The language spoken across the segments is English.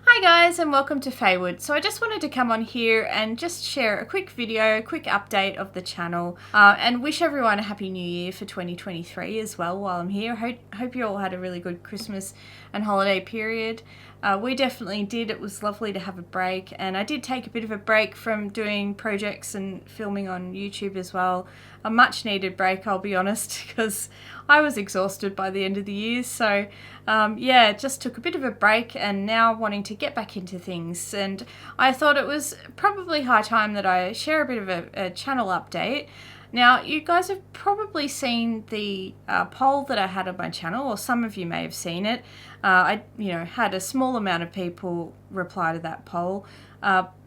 Hi guys, and welcome to Faewood. So I just wanted to come on here and just share a quick video, a quick update of the channel, and wish everyone a happy new year for 2023 as well while I'm here. Hope you all had a really good Christmas and holiday period. We definitely did. It was lovely to have a break, and I did take a bit of a break from doing projects and filming on YouTube as well. A much needed break, I'll be honest, because I was exhausted by the end of the year. So yeah, just took a bit of a break and now wanting to get back into things. And I thought it was probably high time that I share a bit of a channel update. Now, you guys have probably seen the poll that I had on my channel, or some of you may have seen it. I had a small amount of people reply to that poll,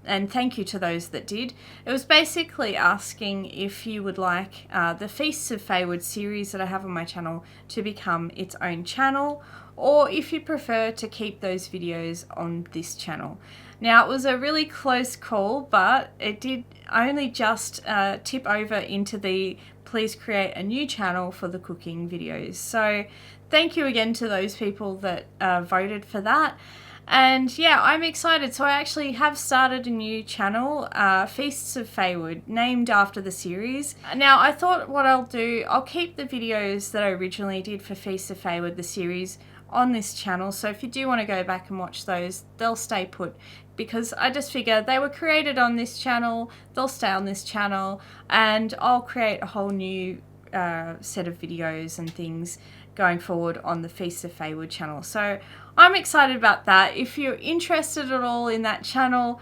and thank you to those that did. It was basically asking if you would like the Feasts of Faewood series that I have on my channel to become its own channel, or if you prefer to keep those videos on this channel. Now, it was a really close call, but it did only just tip over into the please create a new channel for the cooking videos. So thank you again to those people that voted for that. And yeah, I'm excited. So I actually have started a new channel, Feasts of Faewood, named after the series. Now I thought what I'll do, I'll keep the videos that I originally did for Feasts of Faewood, the series, on this channel. So if you do want to go back and watch those, they'll stay put, because I just figure they were created on this channel, they'll stay on this channel, and I'll create a whole new set of videos and things going forward on the Feasts of Faewood channel. So I'm excited about that. If you're interested at all in that channel,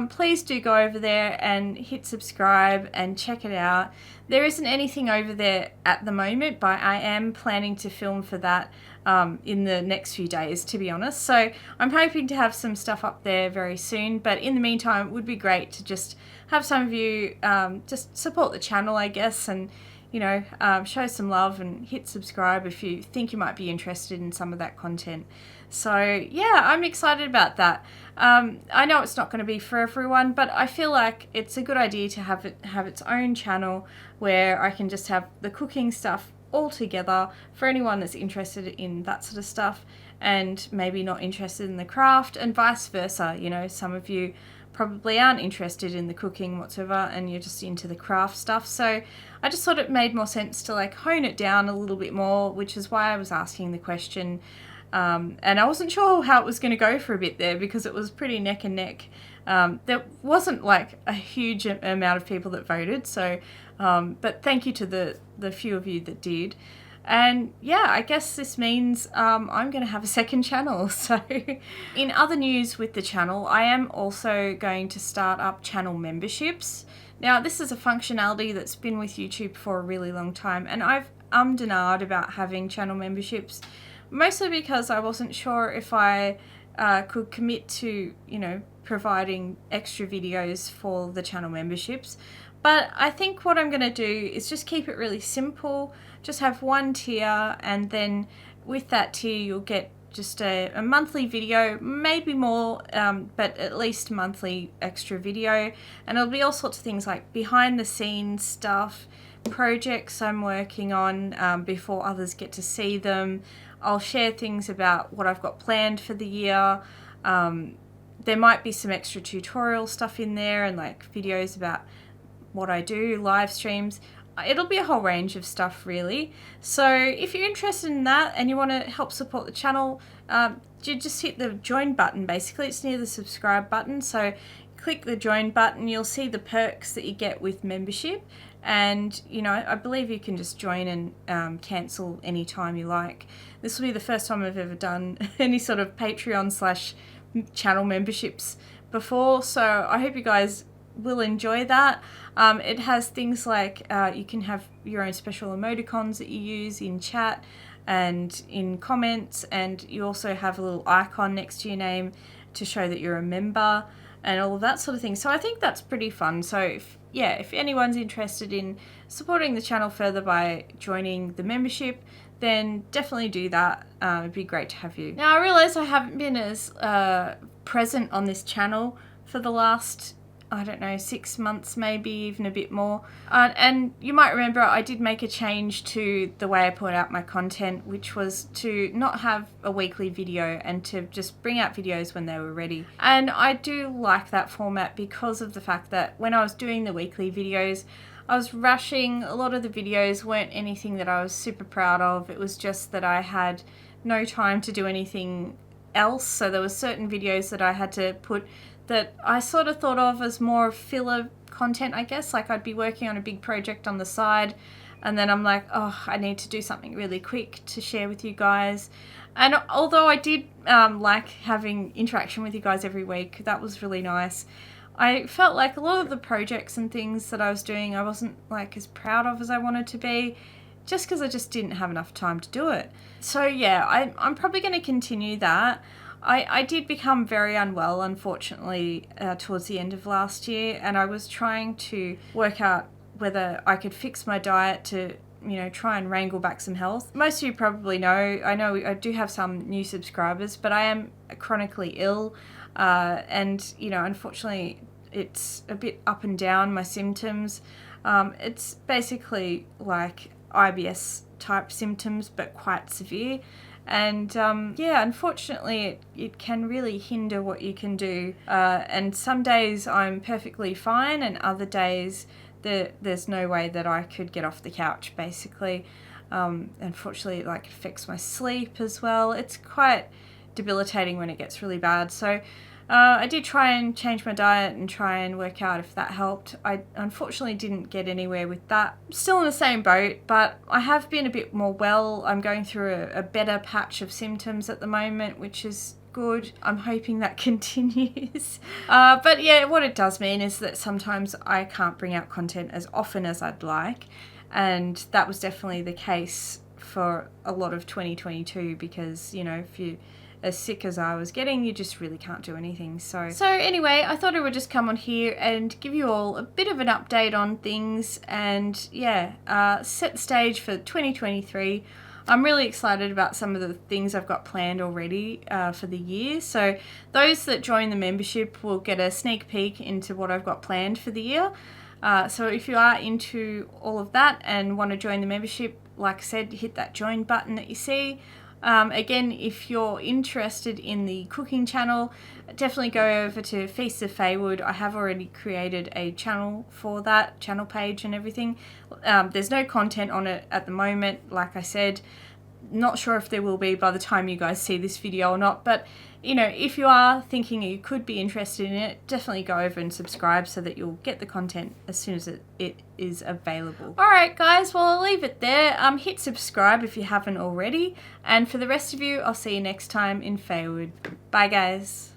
please do go over there and hit subscribe and check it out. There isn't anything over there at the moment, but I am planning to film for that in the next few days, to be honest. So I'm hoping to have some stuff up there very soon, but in the meantime, it would be great to just have some of you just support the channel, I guess, and show some love and hit subscribe if you think you might be interested in some of that content. So yeah, I'm excited about that. I know it's not going to be for everyone, but I feel like it's a good idea to have its own channel where I can just have the cooking stuff all together for anyone that's interested in that sort of stuff and maybe not interested in the craft, and vice versa. Some of you probably aren't interested in the cooking whatsoever and you're just into the craft stuff. So I just thought it made more sense to hone it down a little bit more, which is why I was asking the question. And I wasn't sure how it was going to go for a bit there because it was pretty neck and neck. There wasn't a huge amount of people that voted, so but thank you to the few of you that did. And yeah, I guess this means I'm going to have a second channel. So in other news with the channel, I am also going to start up channel memberships. Now, this is a functionality that's been with YouTube for a really long time, and I've ummed and ahed about having channel memberships, mostly because I wasn't sure if I could commit to, providing extra videos for the channel memberships. But I think what I'm going to do is just keep it really simple, just have one tier, and then with that tier you'll get just a monthly video, maybe more, but at least monthly extra video. And it'll be all sorts of things like behind the scenes stuff, projects I'm working on before others get to see them. I'll share things about what I've got planned for the year. There might be some extra tutorial stuff in there and videos about what I do, live streams. It'll be a whole range of stuff really. So if you're interested in that and you want to help support the channel, you just hit the join button. Basically, it's near the subscribe button. So click the join button, you'll see the perks that you get with membership. And I believe you can just join and cancel anytime you like. This will be the first time I've ever done any sort of Patreon/channel memberships before, so I hope you guys will enjoy that. It has things like you can have your own special emoticons that you use in chat and in comments, and you also have a little icon next to your name to show that you're a member and all of that sort of thing. So I think that's pretty fun. So if anyone's interested in supporting the channel further by joining the membership, then definitely do that. It'd be great to have you. Now, I realise I haven't been as present on this channel for the last I don't know, 6 months, maybe even a bit more. And you might remember I did make a change to the way I put out my content, which was to not have a weekly video and to just bring out videos when they were ready. And I do like that format because of the fact that when I was doing the weekly videos, I was rushing. A lot of the videos weren't anything that I was super proud of. It was just that I had no time to do anything else. So there were certain videos that I had to put that I sort of thought of as more filler content, I guess. Like I'd be working on a big project on the side and then I'm like, oh, I need to do something really quick to share with you guys. And although I did like having interaction with you guys every week, that was really nice, I felt like a lot of the projects and things that I was doing, I wasn't like as proud of as I wanted to be, just because I just didn't have enough time to do it. So yeah, I'm probably going to continue that. I did become very unwell, unfortunately, towards the end of last year, and I was trying to work out whether I could fix my diet to, you know, try and wrangle back some health. Most of you probably know, I do have some new subscribers, but I am chronically ill, and, you know, unfortunately, it's a bit up and down, my symptoms. It's basically like IBS type symptoms, but quite severe. And yeah, unfortunately it can really hinder what you can do, and some days I'm perfectly fine and other days there's no way that I could get off the couch, basically. Unfortunately it like affects my sleep as well. It's quite debilitating when it gets really bad. So I did try and change my diet and try and work out if that helped. I unfortunately didn't get anywhere with that. Still in the same boat, but I have been a bit more well. I'm going through a better patch of symptoms at the moment, which is good. I'm hoping that continues. But yeah, what it does mean is that sometimes I can't bring out content as often as I'd like. And that was definitely the case for a lot of 2022 because, you know, if you as sick as I was getting, you just really can't do anything. So anyway, I thought I would just come on here and give you all a bit of an update on things and yeah, set the stage for 2023. I'm really excited about some of the things I've got planned already for the year. So those that join the membership will get a sneak peek into what I've got planned for the year. So if you are into all of that and want to join the membership, like I said, hit that join button that you see. Again, if you're interested in the cooking channel, definitely go over to Feasts of Faewood. I have already created a channel for that, channel page and everything. There's no content on it at the moment, like I said. Not sure if there will be by the time you guys see this video or not, but you know, if you are thinking you could be interested in it, definitely go over and subscribe so that you'll get the content as soon as it is available. Alright guys, well I'll leave it there. Hit subscribe if you haven't already, and for the rest of you, I'll see you next time in Fayewood. Bye guys.